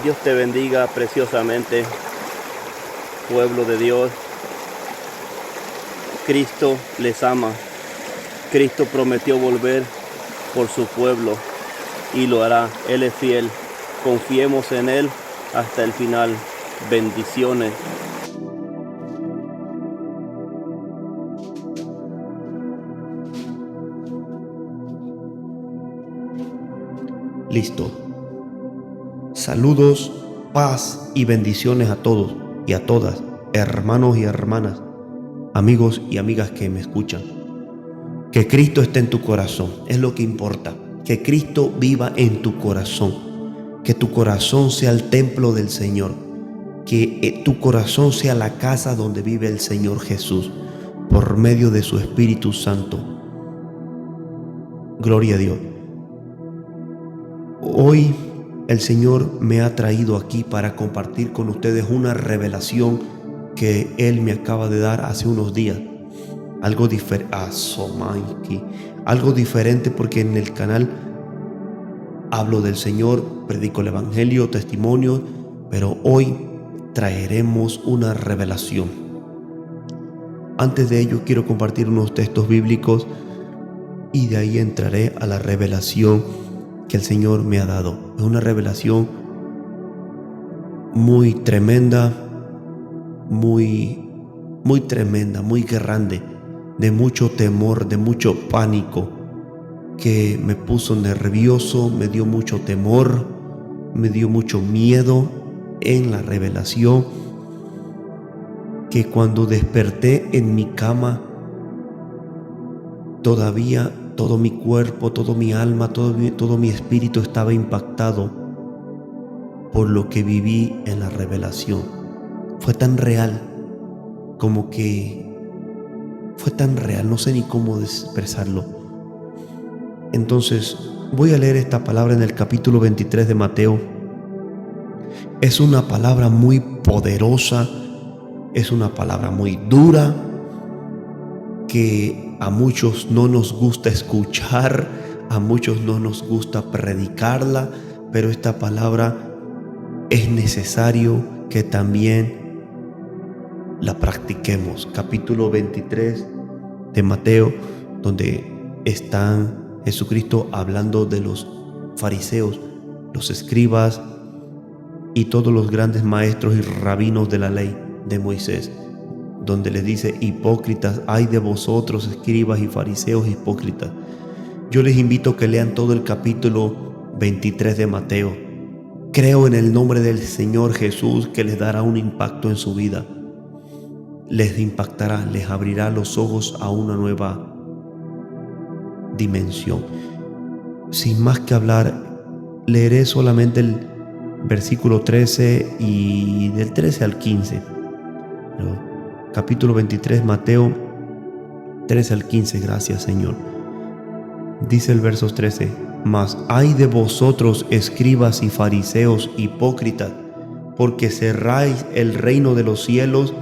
Dios te bendiga preciosamente, pueblo de Dios. Cristo les ama. Cristo prometió volver por su pueblo y lo hará. Él es fiel. Confiemos en Él hasta el final. Bendiciones. Listo. Saludos, paz y bendiciones a todos y a todas, hermanos y hermanas, amigos y amigas que me escuchan. Que Cristo esté en tu corazón, es lo que importa. Que Cristo viva en tu corazón. Que tu corazón sea el templo del Señor. Que tu corazón sea la casa donde vive el Señor Jesús, por medio de su Espíritu Santo. Gloria a Dios. Hoy el Señor me ha traído aquí para compartir con ustedes una revelación que Él me acaba de dar hace unos días. Algo diferente porque en el canal hablo del Señor, predico el Evangelio, testimonios, pero hoy traeremos una revelación. Antes de ello quiero compartir unos textos bíblicos y de ahí entraré a la revelación que el Señor me ha dado. Es una revelación muy tremenda, muy tremenda, muy grande, de mucho temor, de mucho pánico, que me puso nervioso, me dio mucho temor, me dio mucho miedo en la revelación, que cuando desperté en mi cama, todavía todo mi cuerpo, todo mi alma, todo mi espíritu estaba impactado por lo que viví en la revelación. Fue tan real, como que fue tan real, no sé ni cómo expresarlo. Entonces, voy a leer esta palabra en el capítulo 23 de Mateo. Es una palabra muy poderosa, es una palabra muy dura, que a muchos no nos gusta escuchar, a muchos no nos gusta predicarla, pero esta palabra es necesario que también la practiquemos. Capítulo 23 de Mateo, donde está Jesucristo hablando de los fariseos, los escribas y todos los grandes maestros y rabinos de la ley de Moisés, donde les dice: hipócritas, ay de vosotros, escribas y fariseos hipócritas. Yo les invito a que lean todo el capítulo 23 de Mateo. Creo en el nombre del Señor Jesús que les dará un impacto en su vida. Les impactará, les abrirá los ojos a una nueva dimensión. Sin más que hablar, leeré solamente el versículo 13 y del 13 al 15. Capítulo 23, Mateo 13 al 15, gracias Señor. Dice el verso 13: mas ay de vosotros, escribas y fariseos hipócritas, porque cerráis el reino de los cielos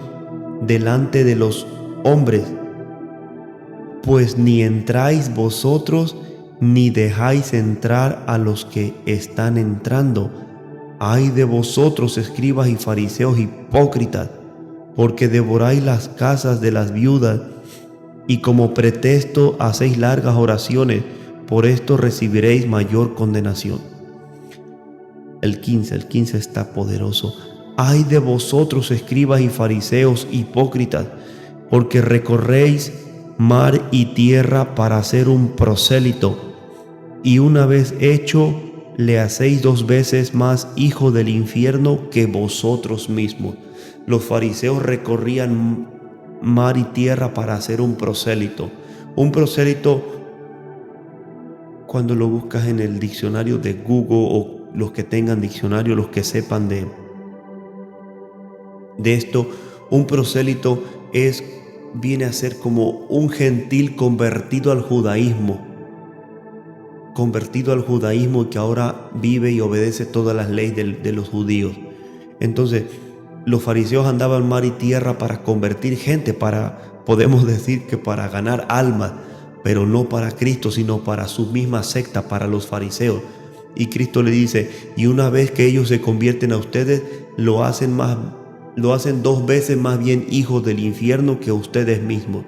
delante de los hombres, pues ni entráis vosotros, ni dejáis entrar a los que están entrando. Ay de vosotros, escribas y fariseos hipócritas, porque devoráis las casas de las viudas y como pretexto hacéis largas oraciones, por esto recibiréis mayor condenación. El 15 está poderoso. Ay de vosotros, escribas y fariseos hipócritas, porque recorréis mar y tierra para hacer un prosélito, y una vez hecho le hacéis 2 veces más hijo del infierno que vosotros mismos. Los fariseos recorrían mar y tierra para hacer un prosélito. Un prosélito, cuando lo buscas en el diccionario de Google, o los que tengan diccionario, los que sepan de esto, un prosélito viene a ser como un gentil convertido al judaísmo, y que ahora vive y obedece todas las leyes de los judíos. Entonces, los fariseos andaban mar y tierra para convertir gente, podemos decir que para ganar almas, pero no para Cristo, sino para su misma secta, para los fariseos. Y Cristo le dice, y una vez que ellos se convierten a ustedes, lo hacen 2 veces más bien hijos del infierno que ustedes mismos.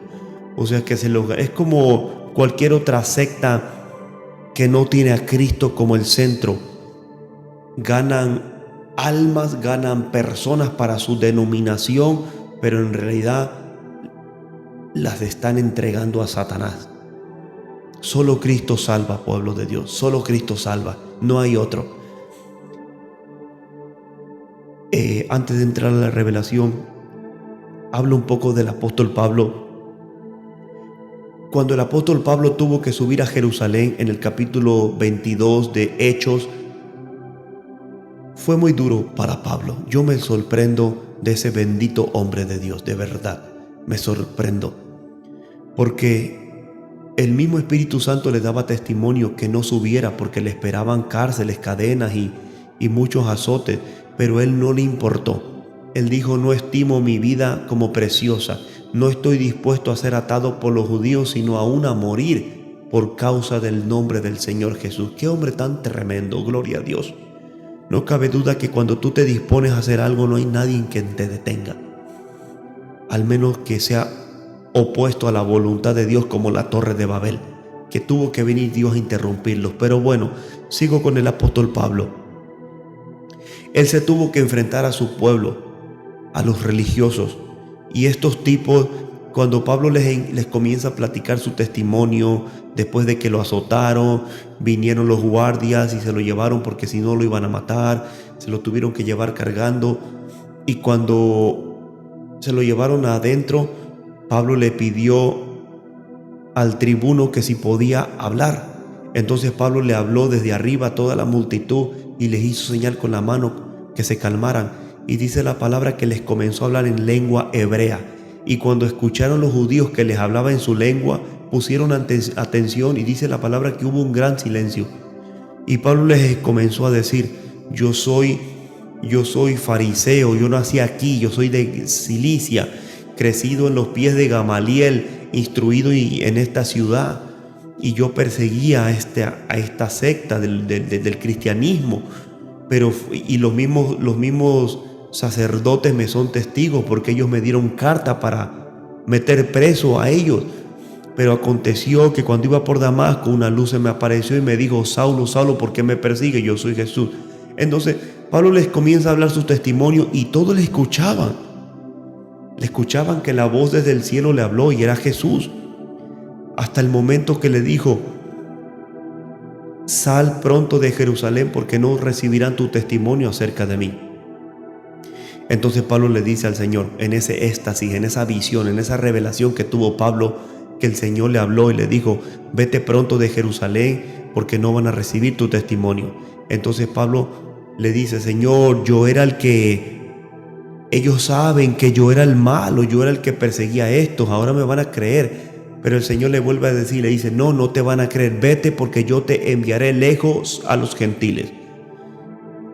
O sea que es como cualquier otra secta que no tiene a Cristo como el centro. Ganan almas, ganan personas para su denominación, pero en realidad las están entregando a Satanás. Solo Cristo salva, pueblo de Dios. Solo Cristo salva. No hay otro. Antes de entrar a la revelación, hablo un poco del apóstol Pablo. Cuando el apóstol Pablo tuvo que subir a Jerusalén en el capítulo 22 de Hechos, fue muy duro para Pablo. Yo me sorprendo de ese bendito hombre de Dios, de verdad. Me sorprendo. Porque el mismo Espíritu Santo le daba testimonio que no subiera porque le esperaban cárceles, cadenas y muchos azotes, pero él no le importó. Él dijo, no estimo mi vida como preciosa, no estoy dispuesto a ser atado por los judíos, sino aún a morir por causa del nombre del Señor Jesús. ¡Qué hombre tan tremendo! Gloria a Dios. No cabe duda que cuando tú te dispones a hacer algo no hay nadie que te detenga, al menos que sea opuesto a la voluntad de Dios, como la Torre de Babel, que tuvo que venir Dios a interrumpirlos. Pero bueno, sigo con el apóstol Pablo. Él se tuvo que enfrentar a su pueblo, a los religiosos, y estos tipos, cuando Pablo les comienza a platicar su testimonio, después de que lo azotaron, vinieron los guardias y se lo llevaron porque si no lo iban a matar, se lo tuvieron que llevar cargando, y cuando se lo llevaron adentro, Pablo le pidió al tribuno que si podía hablar. Entonces Pablo le habló desde arriba a toda la multitud y les hizo señal con la mano que se calmaran. Y dice la palabra que les comenzó a hablar en lengua hebrea. Y cuando escucharon los judíos que les hablaba en su lengua, pusieron atención, y dice la palabra que hubo un gran silencio. Y Pablo les comenzó a decir, yo soy fariseo, yo nací aquí, yo soy de Cilicia, crecido en los pies de Gamaliel, instruido en esta ciudad, y yo perseguía a esta secta del cristianismo, y los mismos sacerdotes me son testigos, porque ellos me dieron carta para meter preso a ellos. Pero aconteció que cuando iba por Damasco, una luz se me apareció y me dijo, Saulo, Saulo, ¿por qué me persigue? Yo soy Jesús. Entonces Pablo les comienza a hablar su testimonio y todos le escuchaban. Le escuchaban que la voz desde el cielo le habló y era Jesús. Hasta el momento que le dijo, sal pronto de Jerusalén porque no recibirán tu testimonio acerca de mí. Entonces Pablo le dice al Señor, en ese éxtasis, en esa visión, en esa revelación que tuvo Pablo, que el Señor le habló y le dijo, vete pronto de Jerusalén porque no van a recibir tu testimonio. Entonces Pablo le dice, Señor, yo era el que... Ellos saben que yo era el malo, yo era el que perseguía a estos, ahora me van a creer. Pero el Señor le vuelve a decir, le dice, no te van a creer, vete porque yo te enviaré lejos a los gentiles.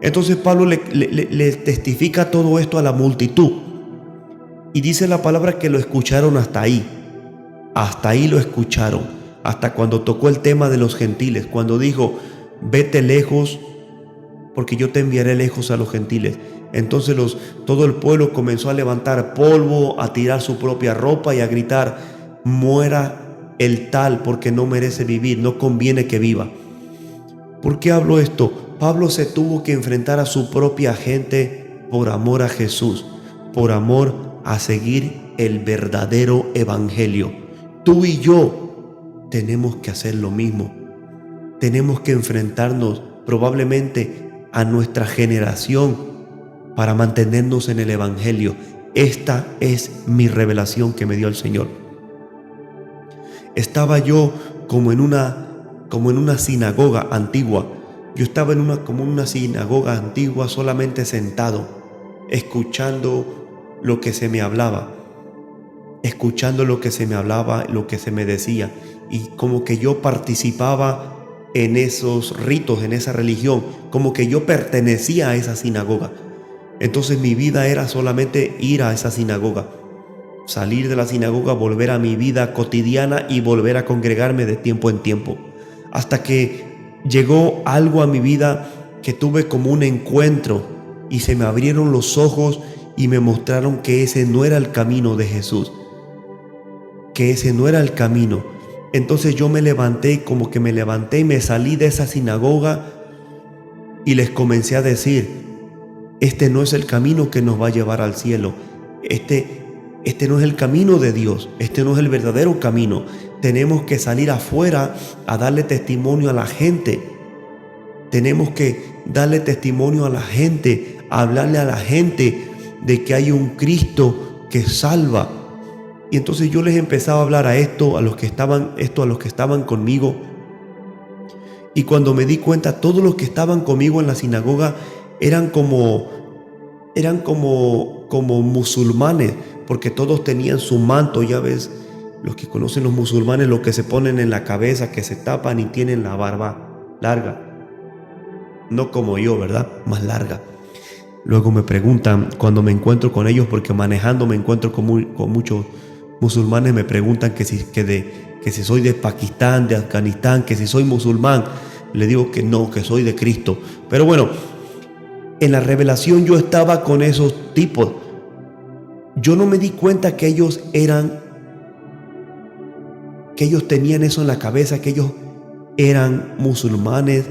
Entonces Pablo le testifica todo esto a la multitud. Y dice la palabra que lo escucharon hasta ahí. Hasta ahí lo escucharon. Hasta cuando tocó el tema de los gentiles. Cuando dijo, vete lejos porque yo te enviaré lejos a los gentiles. Entonces todo el pueblo comenzó a levantar polvo, a tirar su propia ropa y a gritar, muera el tal porque no merece vivir, no conviene que viva. ¿Por qué hablo esto? Pablo se tuvo que enfrentar a su propia gente por amor a Jesús, por amor a seguir el verdadero evangelio. Tú y yo tenemos que hacer lo mismo. Tenemos que enfrentarnos probablemente a nuestra generación para mantenernos en el evangelio. Esta es mi revelación que me dio el Señor. Estaba yo como en una sinagoga antigua. Yo estaba en una sinagoga antigua, solamente sentado, escuchando lo que se me hablaba, lo que se me decía, y como que yo participaba en esos ritos, en esa religión, como que yo pertenecía a esa sinagoga. Entonces mi vida era solamente ir a esa sinagoga, salir de la sinagoga, volver a mi vida cotidiana y volver a congregarme de tiempo en tiempo, hasta que llegó algo a mi vida que tuve como un encuentro y se me abrieron los ojos y me mostraron que ese no era el camino de Jesús, que ese no era el camino. Entonces yo me levanté y me salí de esa sinagoga y les comencé a decir: este no es el camino que nos va a llevar al cielo, este no es el camino de Dios, este no es el verdadero camino. Tenemos que salir afuera a darle testimonio a la gente. Tenemos que darle testimonio a la gente, a hablarle a la gente de que hay un Cristo que salva. Y entonces yo les empezaba a hablar a los que estaban conmigo. Y cuando me di cuenta, todos los que estaban conmigo en la sinagoga eran como musulmanes, porque todos tenían su manto. Ya ves, los que conocen los musulmanes, lo que se ponen en la cabeza, que se tapan y tienen la barba larga. No como yo, ¿verdad? Más larga. Luego me preguntan, cuando me encuentro con ellos, porque manejando me encuentro con muchos musulmanes, me preguntan que si soy de Pakistán, de Afganistán, que si soy musulmán. Le digo que no, que soy de Cristo. Pero bueno, en la revelación yo estaba con esos tipos. Yo no me di cuenta que ellos tenían eso en la cabeza, que ellos eran musulmanes,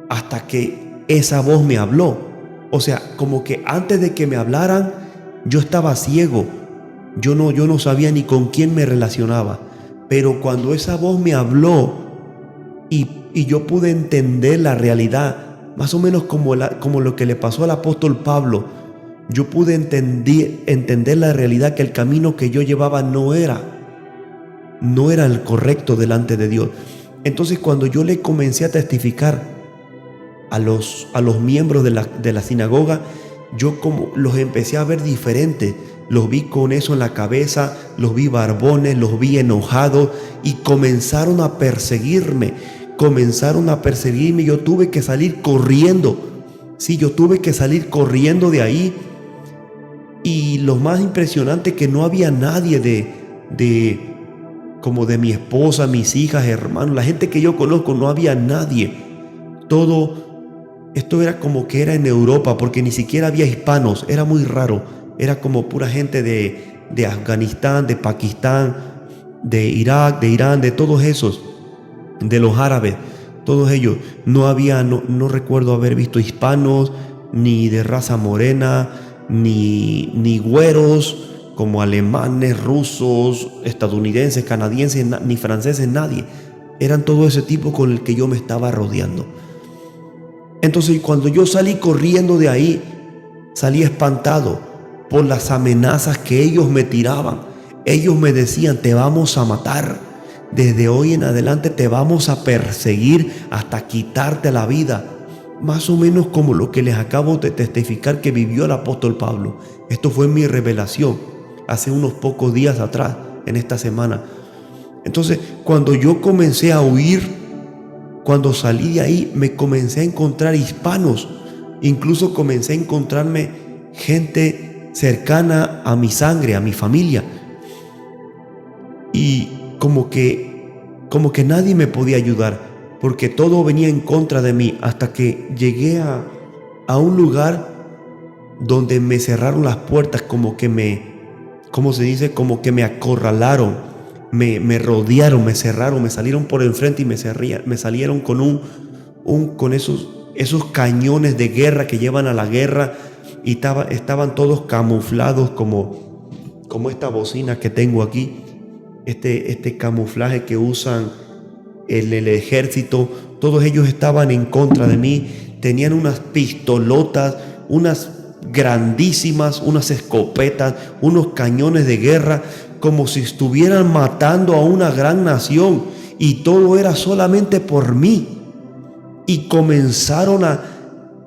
hasta que esa voz me habló. O sea, como que antes de que me hablaran, yo estaba ciego. Yo no sabía ni con quién me relacionaba. Pero cuando esa voz me habló y yo pude entender la realidad, más o menos como lo que le pasó al apóstol Pablo, yo pude entender la realidad, que el camino que yo llevaba no era el correcto delante de Dios. Entonces, cuando yo le comencé a testificar a los miembros de la sinagoga, yo como los empecé a ver diferentes. Los vi con eso en la cabeza, los vi barbones, los vi enojados, y comenzaron a perseguirme. Yo tuve que salir corriendo. Sí, yo tuve que salir corriendo de ahí. Y lo más impresionante, que no había nadie como de mi esposa, mis hijas, hermanos, la gente que yo conozco, no había nadie. Esto era como que era en Europa, porque ni siquiera había hispanos. Era muy raro. Era como pura gente de Afganistán, de Pakistán, de Irak, de Irán, de todos esos, de los árabes, todos ellos. No recuerdo haber visto hispanos, ni de raza morena, ni güeros como alemanes, rusos, estadounidenses, canadienses, ni franceses, nadie. Eran todo ese tipo con el que yo me estaba rodeando. Entonces, cuando yo salí corriendo de ahí, salí espantado por las amenazas que ellos me tiraban. Ellos me decían: te vamos a matar, desde hoy en adelante te vamos a perseguir hasta quitarte la vida. Más o menos como lo que les acabo de testificar que vivió el apóstol Pablo. Esto fue mi revelación hace unos pocos días atrás, en esta semana. Entonces, cuando yo comencé a huir, cuando salí de ahí, me comencé a encontrar hispanos. Incluso comencé a encontrarme gente cercana a mi sangre, a mi familia. Y como que nadie me podía ayudar, porque todo venía en contra de mí, hasta que llegué a un lugar donde me cerraron las puertas, como que me acorralaron, me rodearon, me cerraron, me salieron por enfrente y me salieron con esos cañones de guerra que llevan a la guerra, y estaban todos camuflados como esta bocina que tengo aquí, este camuflaje que usan en el ejército. Todos ellos estaban en contra de mí. Tenían unas pistolotas, unas grandísimas, unas escopetas, unos cañones de guerra, como si estuvieran matando a una gran nación, y todo era solamente por mí. Y comenzaron a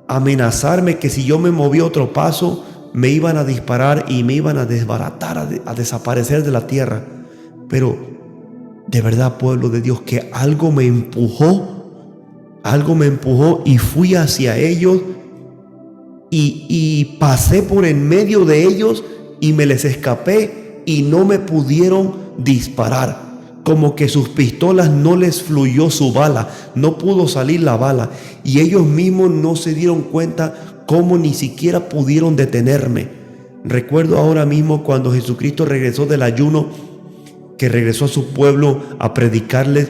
amenazarme que si yo me movía otro paso, me iban a disparar y me iban a desbaratar, a desaparecer de la tierra. Pero de verdad, pueblo de Dios, que algo me empujó y fui hacia ellos, y pasé por en medio de ellos y me les escapé, y no me pudieron disparar, como que sus pistolas no les fluyó su bala, no pudo salir la bala, y ellos mismos no se dieron cuenta cómo ni siquiera pudieron detenerme. Recuerdo ahora mismo cuando Jesucristo regresó del ayuno, que regresó a su pueblo a predicarles,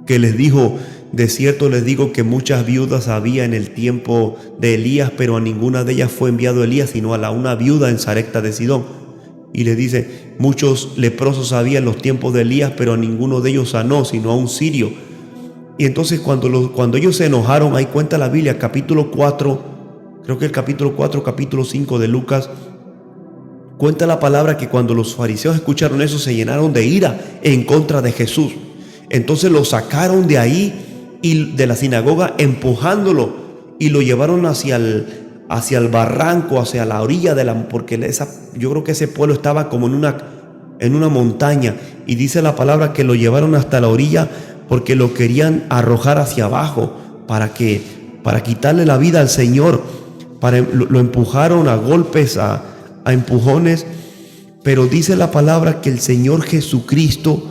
que les dijo: de cierto les digo que muchas viudas había en el tiempo de Elías, pero a ninguna de ellas fue enviado Elías, sino a una viuda en Sarepta de Sidón. Y le dice: muchos leprosos había en los tiempos de Elías, pero a ninguno de ellos sanó, sino a un sirio. Y entonces cuando ellos se enojaron, ahí cuenta la Biblia, capítulo 4, creo que el capítulo 4, capítulo 5 de Lucas, cuenta la palabra que cuando los fariseos escucharon eso, se llenaron de ira en contra de Jesús. Entonces lo sacaron de ahí y de la sinagoga, empujándolo, y lo llevaron hacia el barranco, hacia la orilla porque yo creo que ese pueblo estaba como en una montaña, y dice la palabra que lo llevaron hasta la orilla porque lo querían arrojar hacia abajo para quitarle la vida al Señor. Lo empujaron a golpes, a empujones, pero dice la palabra que el Señor Jesucristo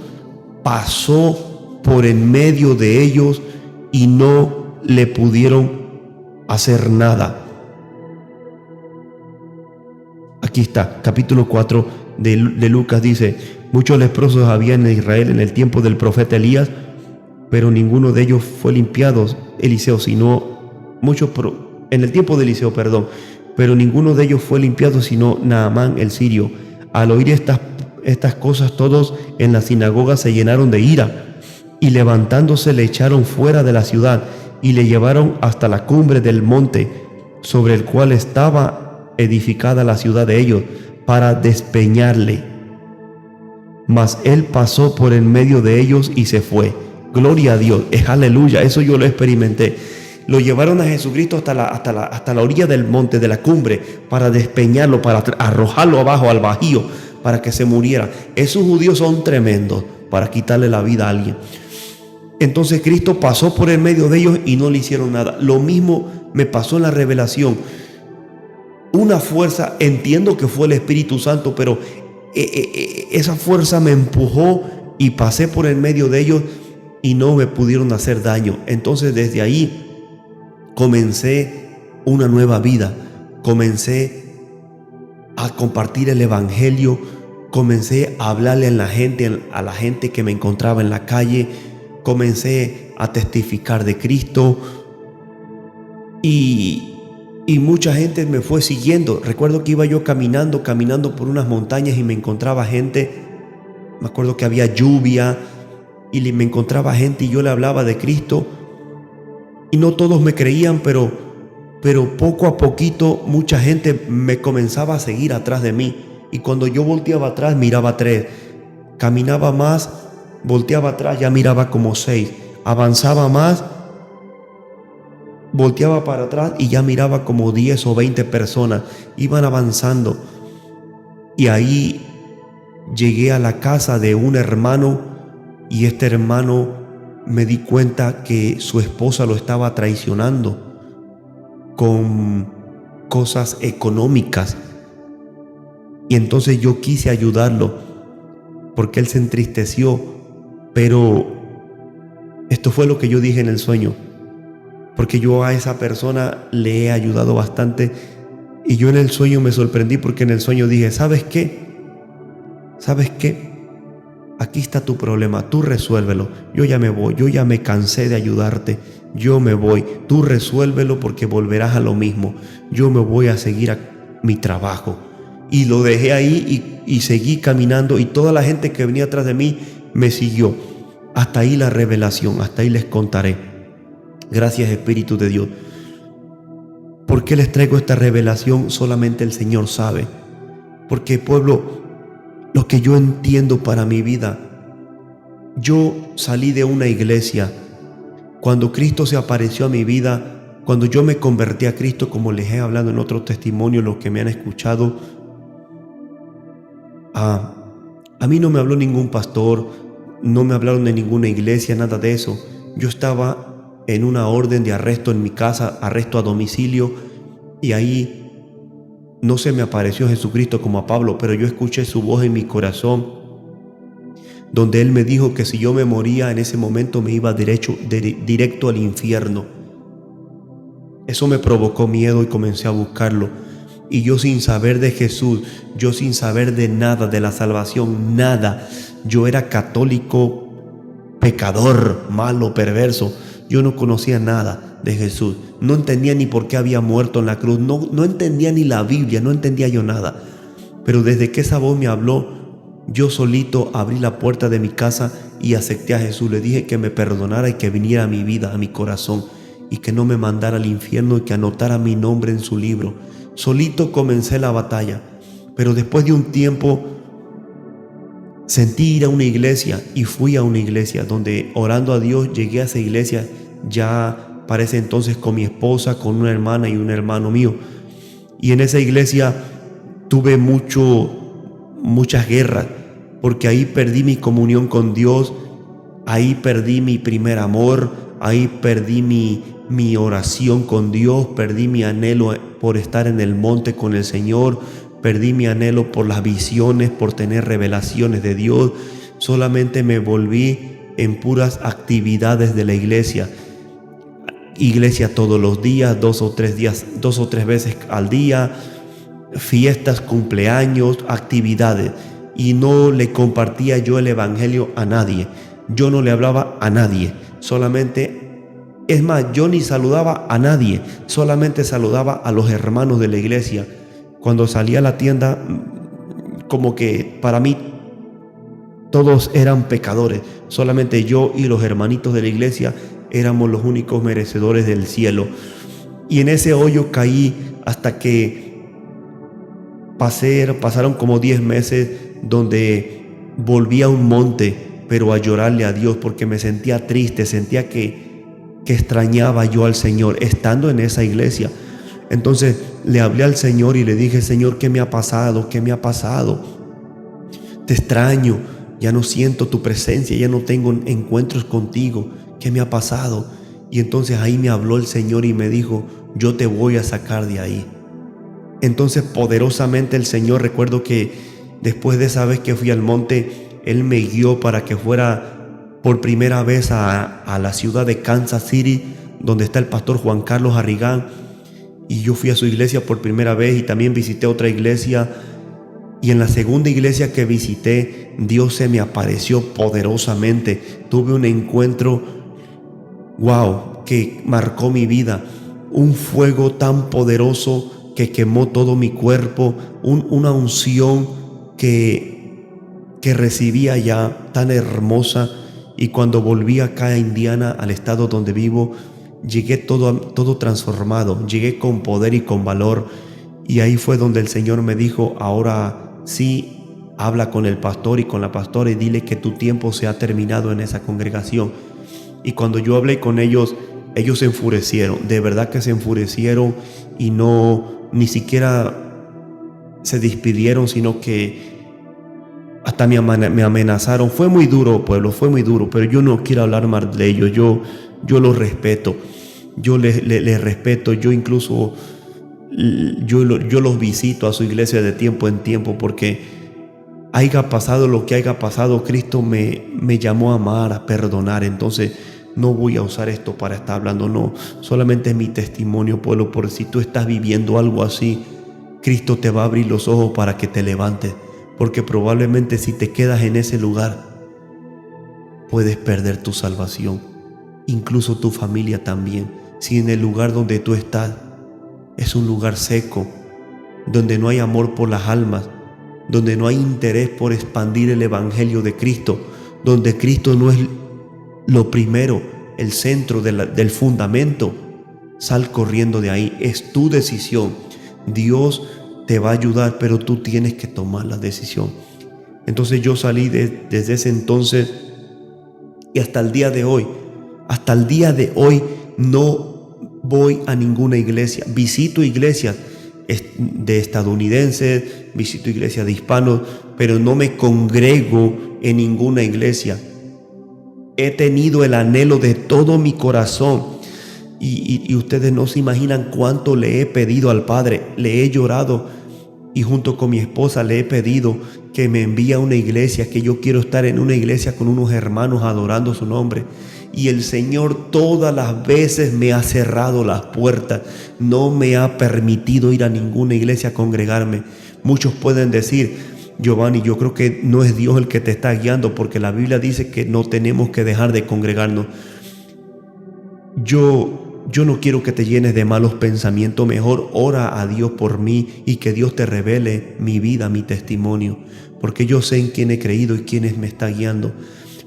pasó por en medio de ellos y no le pudieron hacer nada. Aquí está, capítulo 4 de Lucas, dice: muchos leprosos había en Israel en el tiempo del profeta Elías, pero ninguno de ellos fue limpiado, en el tiempo de Eliseo, pero ninguno de ellos fue limpiado sino Naamán el sirio. Al oír estas cosas, todos en la sinagoga se llenaron de ira, y levantándose le echaron fuera de la ciudad y le llevaron hasta la cumbre del monte sobre el cual estaba edificada la ciudad de ellos, para despeñarle. Mas él pasó por en medio de ellos y se fue. Gloria a Dios, es aleluya, eso yo lo experimenté. Lo llevaron a Jesucristo hasta la orilla del monte, de la cumbre, para despeñarlo, para arrojarlo abajo al bajío, para que se muriera. Esos judíos son tremendos para quitarle la vida a alguien. Entonces Cristo pasó por el medio de ellos y no le hicieron nada. Lo mismo me pasó en la revelación. Una fuerza, entiendo que fue el Espíritu Santo, pero esa fuerza me empujó y pasé por el medio de ellos y no me pudieron hacer daño. Entonces desde ahí comencé una nueva vida. Comencé a compartir el evangelio. Comencé a hablarle a la gente que me encontraba en la calle. Comencé a testificar de Cristo y mucha gente me fue siguiendo. Recuerdo que iba yo caminando por unas montañas y me encontraba gente. Me acuerdo que había lluvia y me encontraba gente y yo le hablaba de Cristo y no todos me creían, pero poco a poquito mucha gente me comenzaba a seguir atrás de mí, y cuando yo volteaba atrás miraba 3, caminaba más, volteaba atrás, ya miraba como 6, avanzaba más, volteaba para atrás y ya miraba como 10 o 20 personas. Iban avanzando y ahí llegué a la casa de un hermano, y este hermano me di cuenta que su esposa lo estaba traicionando con cosas económicas, y entonces yo quise ayudarlo porque él se entristeció, pero esto fue lo que yo dije en el sueño, porque yo a esa persona le he ayudado bastante, y yo en el sueño me sorprendí porque en el sueño dije: ¿sabes qué? Aquí está tu problema, tú resuélvelo. Yo ya me voy, yo ya me cansé de ayudarte, yo me voy, tú resuélvelo porque volverás a lo mismo. Yo me voy a seguir a mi trabajo. Y lo dejé ahí y seguí caminando, y toda la gente que venía atrás de mí me siguió. Hasta ahí la revelación, hasta ahí les contaré. Gracias, Espíritu de Dios. ¿Por qué les traigo esta revelación? Solamente el Señor sabe. Porque, pueblo, lo que yo entiendo para mi vida, yo salí de una iglesia. Cuando Cristo se apareció a mi vida, cuando yo me convertí a Cristo, como les he hablado en otros testimonios, los que me han escuchado, a mí no me habló ningún pastor, no me hablaron de ninguna iglesia, nada de eso. Yo estaba en una orden de arresto en mi casa, arresto a domicilio, y ahí no se me apareció Jesucristo como a Pablo, pero yo escuché su voz en mi corazón donde él me dijo que si yo me moría en ese momento me iba directo al infierno. Eso me provocó miedo y comencé a buscarlo. Y yo sin saber de Jesús, yo sin saber de nada, de la salvación, nada. Yo era católico, pecador, malo, perverso. Yo no conocía nada de Jesús. No entendía ni por qué había muerto en la cruz. No entendía ni la Biblia, no entendía yo nada. Pero desde que esa voz me habló, yo solito abrí la puerta de mi casa y acepté a Jesús. Le dije que me perdonara y que viniera a mi vida, a mi corazón, y que no me mandara al infierno y que anotara mi nombre en su libro. Solito comencé la batalla, pero después de un tiempo sentí ir a una iglesia y fui a una iglesia donde, orando a Dios, llegué a esa iglesia ya para ese entonces con mi esposa, con una hermana y un hermano mío. Y en esa iglesia tuve muchas guerras, porque ahí perdí mi comunión con Dios, ahí perdí mi primer amor, ahí perdí mi oración con Dios, perdí mi anhelo por estar en el monte con el Señor, perdí mi anhelo por las visiones, por tener revelaciones de Dios. Solamente me volví en puras actividades de la iglesia. Iglesia todos los días, 2 o 3 veces al día, fiestas, cumpleaños, actividades. Y no le compartía yo el evangelio a nadie. Yo no le hablaba a nadie. Es más, yo ni saludaba a nadie. Solamente saludaba a los hermanos de la iglesia. Cuando salía a la tienda, como que para mí todos eran pecadores. Solamente yo y los hermanitos de la iglesia éramos los únicos merecedores del cielo. Y en ese hoyo caí hasta que pasaron como 10 meses donde volví a un monte, pero a llorarle a Dios, porque me sentía triste, sentía que extrañaba yo al Señor estando en esa iglesia. Entonces le hablé al Señor y le dije: Señor, ¿qué me ha pasado? ¿Qué me ha pasado? Te extraño, ya no siento tu presencia, ya no tengo encuentros contigo. ¿Qué me ha pasado? Y entonces ahí me habló el Señor y me dijo: yo te voy a sacar de ahí. Entonces poderosamente el Señor, recuerdo que después de esa vez que fui al monte, Él me guió para que fuera por primera vez a la ciudad de Kansas City, donde está el pastor Juan Carlos Arrigán. Y yo fui a su iglesia por primera vez y también visité otra iglesia. Y en la segunda iglesia que visité, Dios se me apareció poderosamente. Tuve un encuentro, que marcó mi vida. Un fuego tan poderoso que quemó todo mi cuerpo. Una unción que recibí allá tan hermosa. Y cuando volví acá a Indiana, al estado donde vivo, llegué todo transformado. Llegué con poder y con valor. Y ahí fue donde el Señor me dijo: ahora sí, habla con el pastor y con la pastora y dile que tu tiempo se ha terminado en esa congregación. Y cuando yo hablé con ellos, ellos se enfurecieron. De verdad que se enfurecieron y ni siquiera se despidieron, sino que hasta me amenazaron. Fue muy duro, pueblo, fue muy duro, pero yo no quiero hablar mal de ellos. Yo los respeto. Yo les respeto. Yo incluso yo los visito a su iglesia de tiempo en tiempo, porque haya pasado lo que haya pasado, Cristo me llamó a amar, a perdonar. Entonces no voy a usar esto para estar hablando, no. Solamente es mi testimonio, pueblo, por si tú estás viviendo algo así, Cristo te va a abrir los ojos para que te levantes, porque probablemente si te quedas en ese lugar, puedes perder tu salvación, incluso tu familia también. Si en el lugar donde tú estás es un lugar seco, donde no hay amor por las almas, donde no hay interés por expandir el evangelio de Cristo, donde Cristo no es lo primero, el centro del fundamento, sal corriendo de ahí. Es tu decisión. Dios te va a ayudar, pero tú tienes que tomar la decisión. Entonces yo salí desde ese entonces y hasta el día de hoy no voy a ninguna iglesia. Visito iglesias de estadounidenses, visito iglesias de hispanos, pero no me congrego en ninguna iglesia. He tenido el anhelo de todo mi corazón y ustedes no se imaginan cuánto le he pedido al Padre. Le he llorado y junto con mi esposa le he pedido que me envía a una iglesia, que yo quiero estar en una iglesia con unos hermanos adorando su nombre. Y el Señor todas las veces me ha cerrado las puertas, no me ha permitido ir a ninguna iglesia a congregarme. Muchos pueden decir: Giovanni, yo creo que no es Dios el que te está guiando, porque la Biblia dice que no tenemos que dejar de congregarnos. Yo no quiero que te llenes de malos pensamientos. Mejor ora a Dios por mí y que Dios te revele mi vida, mi testimonio, porque yo sé en quién he creído y quién me está guiando.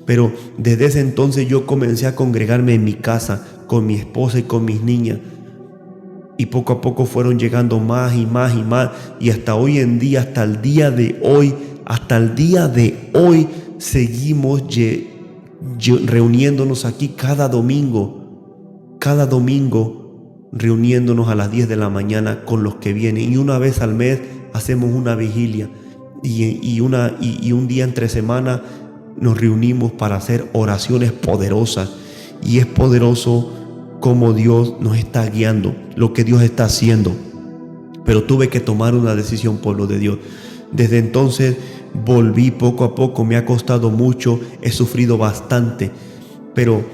Pero desde ese entonces yo comencé a congregarme en mi casa con mi esposa y con mis niñas, y poco a poco fueron llegando más y más y más, y hasta hoy en día, hasta el día de hoy seguimos reuniéndonos aquí cada domingo reuniéndonos a las 10 de la mañana con los que vienen, y una vez al mes hacemos una vigilia, y un día entre semana nos reunimos para hacer oraciones poderosas. Y es poderoso como Dios nos está guiando, lo que Dios está haciendo. Pero tuve que tomar una decisión, pueblo de Dios. Desde entonces volví poco a poco, me ha costado mucho, he sufrido bastante, pero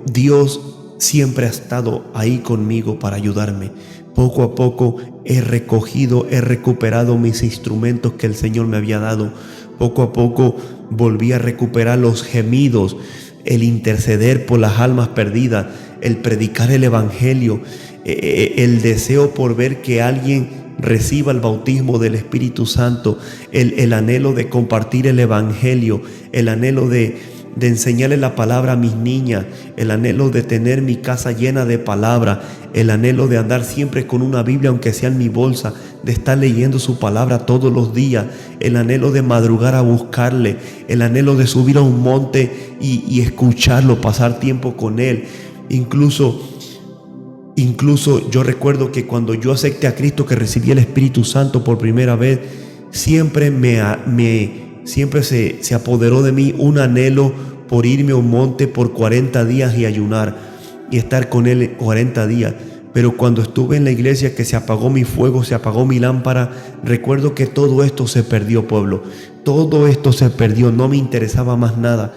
Dios siempre ha estado ahí conmigo para ayudarme. Poco a poco he recuperado mis instrumentos que el Señor me había dado. Poco a poco volví a recuperar los gemidos, el interceder por las almas perdidas, el predicar el evangelio, el deseo por ver que alguien reciba el bautismo del Espíritu Santo, el anhelo de compartir el evangelio, el anhelo de enseñarle la palabra a mis niñas, el anhelo de tener mi casa llena de palabra, el anhelo de andar siempre con una Biblia, aunque sea en mi bolsa, de estar leyendo su palabra todos los días, el anhelo de madrugar a buscarle, el anhelo de subir a un monte y escucharlo, pasar tiempo con él. Incluso yo recuerdo que cuando yo acepté a Cristo, que recibí el Espíritu Santo por primera vez, siempre se apoderó de mí un anhelo por irme a un monte por 40 días y ayunar y estar con Él 40 días. Pero cuando estuve en la iglesia, que se apagó mi fuego, se apagó mi lámpara, recuerdo que todo esto se perdió, pueblo. Todo esto se perdió, no me interesaba más nada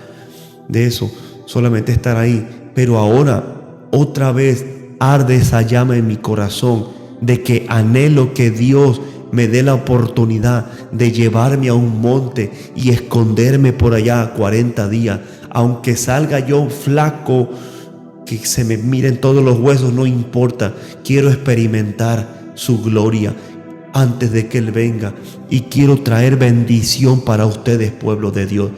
de eso, solamente estar ahí. Pero ahora, otra vez, arde esa llama en mi corazón de que anhelo que Dios me dé la oportunidad de llevarme a un monte y esconderme por allá 40 días. Aunque salga yo flaco, que se me miren todos los huesos, no importa. Quiero experimentar su gloria antes de que Él venga. Y quiero traer bendición para ustedes, pueblo de Dios.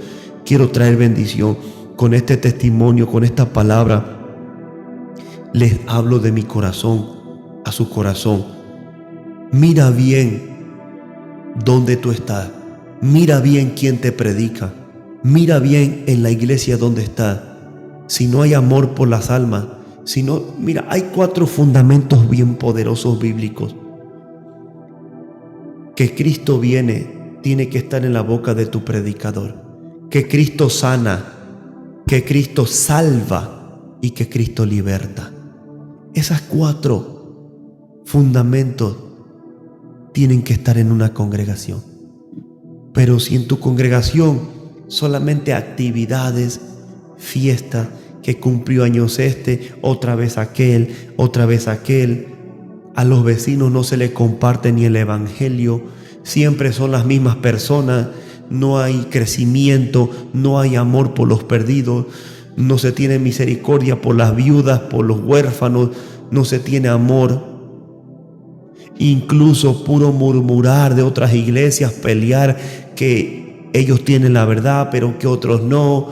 Quiero traer bendición. Con este testimonio, con esta palabra, les hablo de mi corazón a su corazón. Mira bien dónde tú estás. Mira bien quién te predica. Mira bien en la iglesia donde estás. Si no hay amor por las almas, mira, hay 4 fundamentos bien poderosos bíblicos. Que Cristo tiene que estar en la boca de tu predicador. Que Cristo sana, que Cristo salva y que Cristo liberta. Esas 4 fundamentos tienen que estar en una congregación. Pero si en tu congregación solamente actividades, fiestas, que cumplió años otra vez aquel, a los vecinos no se les comparte ni el evangelio, siempre son las mismas personas, no hay crecimiento, no hay amor por los perdidos, no se tiene misericordia por las viudas, por los huérfanos, no se tiene amor. Incluso puro murmurar de otras iglesias, pelear que ellos tienen la verdad pero que otros no.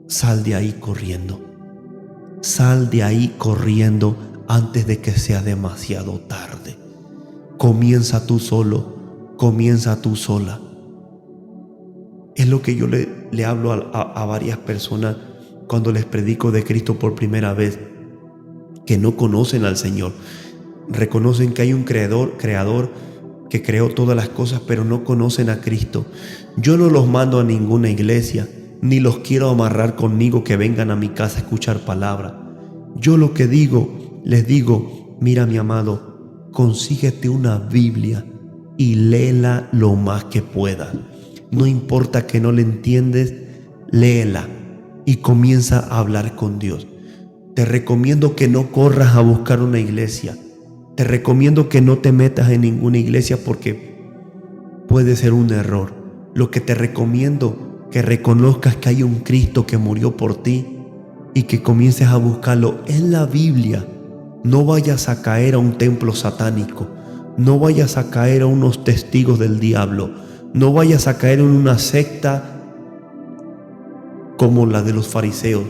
Sal de ahí corriendo. Sal de ahí corriendo antes de que sea demasiado tarde. Comienza tú solo, comienza tú sola. Es lo que yo le hablo a varias personas cuando les predico de Cristo por primera vez, que no conocen al Señor. Reconocen que hay un creador que creó todas las cosas, pero no conocen a Cristo. Yo no los mando a ninguna iglesia, ni los quiero amarrar conmigo que vengan a mi casa a escuchar palabra. Yo lo que les digo, mira mi amado, consíguete una Biblia y léela lo más que puedas. No importa que no le entiendes, léela y comienza a hablar con Dios. Te recomiendo que no corras a buscar una iglesia. Te recomiendo que no te metas en ninguna iglesia porque puede ser un error. Lo que te recomiendo, que reconozcas que hay un Cristo que murió por ti y que comiences a buscarlo en la Biblia. No vayas a caer a un templo satánico. No vayas a caer a unos testigos del diablo. No vayas a caer en una secta como la de los fariseos,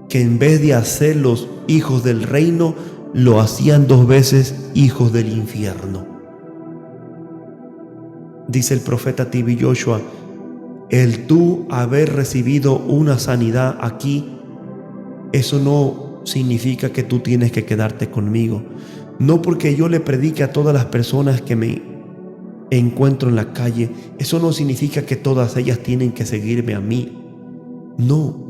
que en vez de hacerlos hijos del reino, lo hacían 2 veces hijos del infierno. Dice el profeta T.B. Joshua, el tú haber recibido una sanidad aquí, eso no significa que tú tienes que quedarte conmigo. No porque yo le predique a todas las personas que me encuentro en la calle, eso no significa que todas ellas tienen que seguirme a mí. No.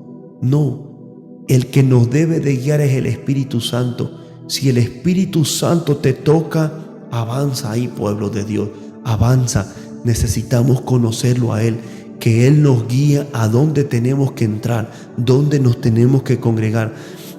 El que nos debe de guiar es el Espíritu Santo. Si el Espíritu Santo te toca, avanza ahí, pueblo de Dios, avanza. Necesitamos conocerlo a Él, que Él nos guía a dónde tenemos que entrar, dónde nos tenemos que congregar.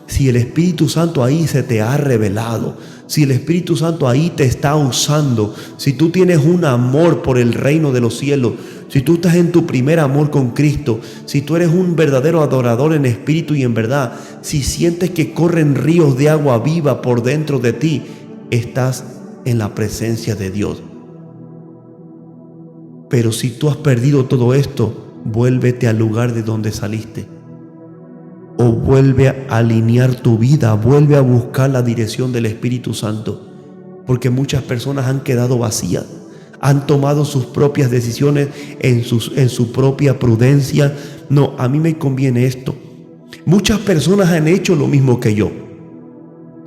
Si el Espíritu Santo ahí se te ha revelado, si el Espíritu Santo ahí te está usando, si tú tienes un amor por el reino de los cielos, si tú estás en tu primer amor con Cristo, si tú eres un verdadero adorador en espíritu y en verdad, si sientes que corren ríos de agua viva por dentro de ti, estás en la presencia de Dios. Pero si tú has perdido todo esto, vuélvete al lugar de donde saliste. O vuelve a alinear tu vida, vuelve a buscar la dirección del Espíritu Santo. Porque muchas personas han quedado vacías, han tomado sus propias decisiones en su propia prudencia. No, a mí me conviene esto. Muchas personas han hecho lo mismo que yo.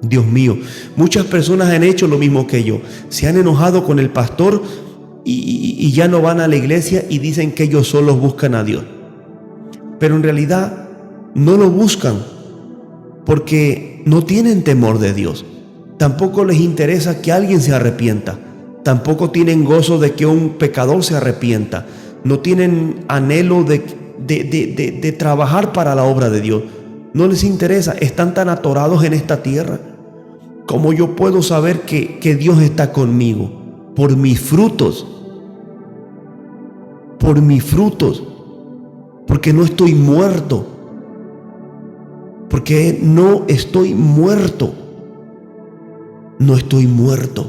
Dios mío, muchas personas han hecho lo mismo que yo. Se han enojado con el pastor y ya no van a la iglesia y dicen que ellos solos buscan a Dios. Pero en realidad no lo buscan porque no tienen temor de Dios. Tampoco les interesa que alguien se arrepienta. Tampoco tienen gozo de que un pecador se arrepienta. No tienen anhelo de trabajar para la obra de Dios. No les interesa. Están tan atorados en esta tierra. ¿Cómo yo puedo saber que Dios está conmigo? Por mis frutos. Por mis frutos. Porque no estoy muerto. Porque no estoy muerto. No estoy muerto.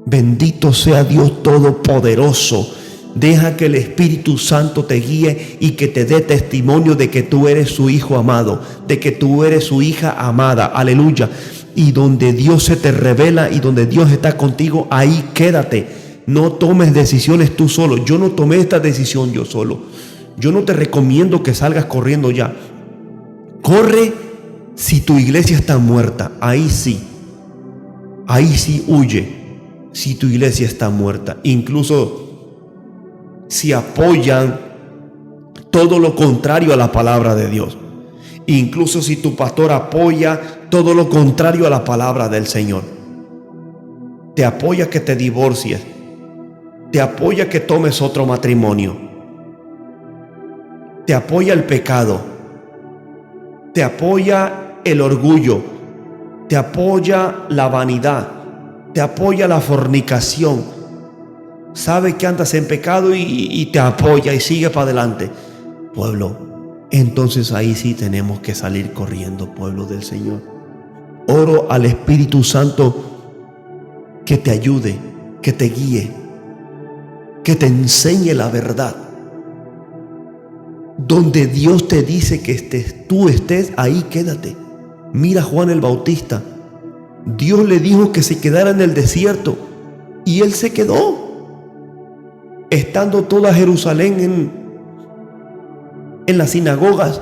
Bendito sea Dios Todopoderoso. Deja que el Espíritu Santo te guíe y que te dé testimonio de que tú eres su hijo amado, de que tú eres su hija amada. Aleluya. Y donde Dios se te revela y donde Dios está contigo, ahí quédate. No tomes decisiones tú solo. Yo no tomé esta decisión yo solo. Yo no te recomiendo que salgas corriendo ya. Corre si tu iglesia está muerta. Ahí sí huye si tu iglesia está muerta. Incluso si apoyan todo lo contrario a la palabra de Dios. Incluso si tu pastor apoya todo lo contrario a la palabra del Señor. Te apoya que te divorcies. Te apoya que tomes otro matrimonio. Te apoya el pecado. Te apoya el orgullo. Te apoya la vanidad. Te apoya la fornicación. Sabe que andas en pecado y te apoya y sigue para adelante. Pueblo, entonces ahí sí tenemos que salir corriendo, pueblo del Señor. Oro al Espíritu Santo que te ayude, que te guíe, que te enseñe la verdad. Donde Dios te dice que tú estés, ahí quédate. Mira a Juan el Bautista. Dios le dijo que se quedara en el desierto y él se quedó. Estando toda Jerusalén en las sinagogas,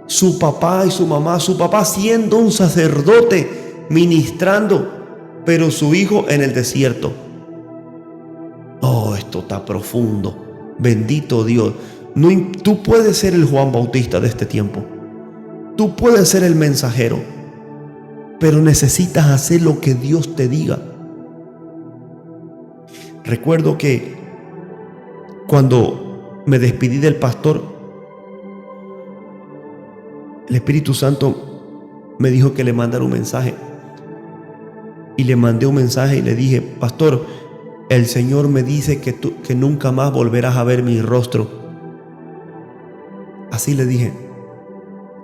su papá y su mamá, su papá siendo un sacerdote ministrando, pero su hijo en el desierto. Oh, esto está profundo. Bendito Dios. No, tú puedes ser el Juan Bautista de este tiempo. Tú puedes ser el mensajero, pero necesitas hacer lo que Dios te diga. Recuerdo que cuando me despedí del pastor, el Espíritu Santo me dijo que le mandara un mensaje. Y le mandé un mensaje y le dije: pastor, el Señor me dice que nunca más volverás a ver mi rostro. Así le dije.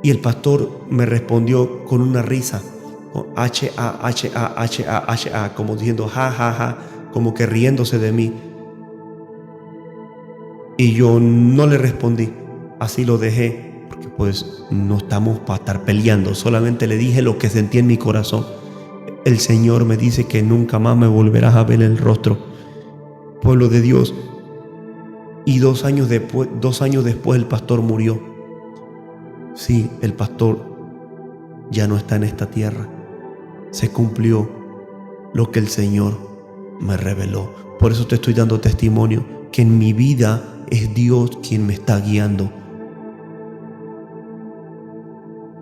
Y el pastor me respondió con una risa, con H-A-H-A-H-A-H-A, como diciendo ja, ja, ja, como que riéndose de mí. Y yo no le respondí, así lo dejé, porque pues no estamos para estar peleando. Solamente le dije lo que sentí en mi corazón. El Señor me dice que nunca más me volverás a ver el rostro, pueblo de Dios. Y 2 años después el pastor murió. Sí, el pastor ya no está en esta tierra. Se cumplió lo que el Señor me reveló. Por eso te estoy dando testimonio que en mi vida es Dios quien me está guiando.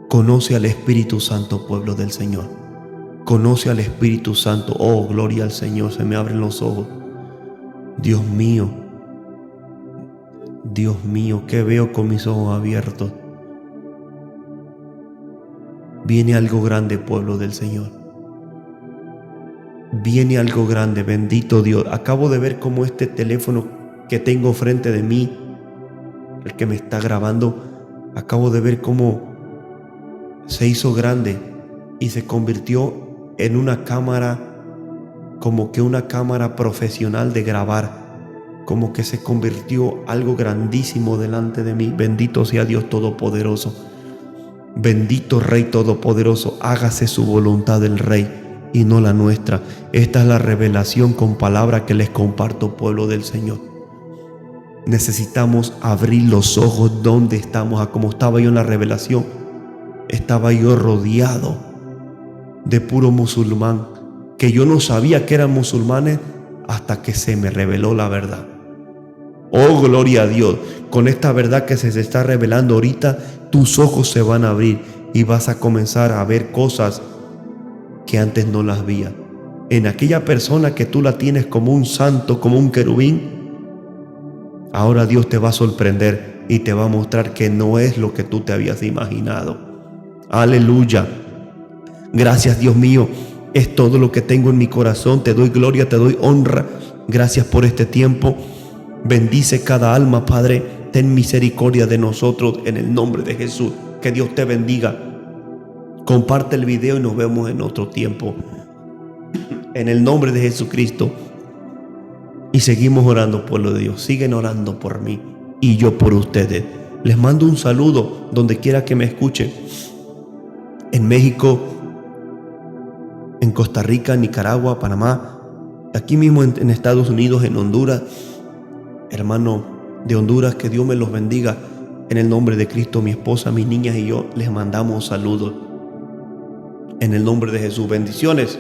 Conoce al Espíritu Santo, pueblo del Señor. Conoce al Espíritu Santo. Oh, gloria al Señor. Se me abren los ojos. Dios mío, ¿qué veo con mis ojos abiertos? Viene algo grande, pueblo del Señor. Viene algo grande, bendito Dios. Acabo de ver cómo este teléfono que tengo frente de mí, el que me está grabando, acabo de ver cómo se hizo grande y se convirtió en una cámara, como que una cámara profesional de grabar, como que se convirtió algo grandísimo delante de mí. Bendito sea Dios Todopoderoso. Bendito Rey Todopoderoso, hágase su voluntad del Rey y no la nuestra. Esta es la revelación con palabra que les comparto, pueblo del Señor. Necesitamos abrir los ojos donde estamos. Como estaba yo en la revelación, estaba yo rodeado de puro musulmán, que yo no sabía que eran musulmanes hasta que se me reveló la verdad. Oh, gloria a Dios. Con esta verdad que se está revelando ahorita, tus ojos se van a abrir y vas a comenzar a ver cosas que antes no las veías. En aquella persona que tú la tienes como un santo, como un querubín, ahora Dios te va a sorprender y te va a mostrar que no es lo que tú te habías imaginado. Aleluya. Gracias, Dios mío. Es todo lo que tengo en mi corazón. Te doy gloria, te doy honra. Gracias por este tiempo. Bendice cada alma, Padre. Ten misericordia de nosotros en el nombre de Jesús. Que Dios te bendiga. Comparte el video y nos vemos en otro tiempo. En el nombre de Jesucristo. Y seguimos orando, pueblo de Dios. Siguen orando por mí y yo por ustedes. Les mando un saludo donde quiera que me escuchen. En México, en Costa Rica, Nicaragua, Panamá, aquí mismo en Estados Unidos, en Honduras. Hermano de Honduras, que Dios me los bendiga. En el nombre de Cristo, mi esposa, mis niñas y yo les mandamos saludos. En el nombre de Jesús, bendiciones.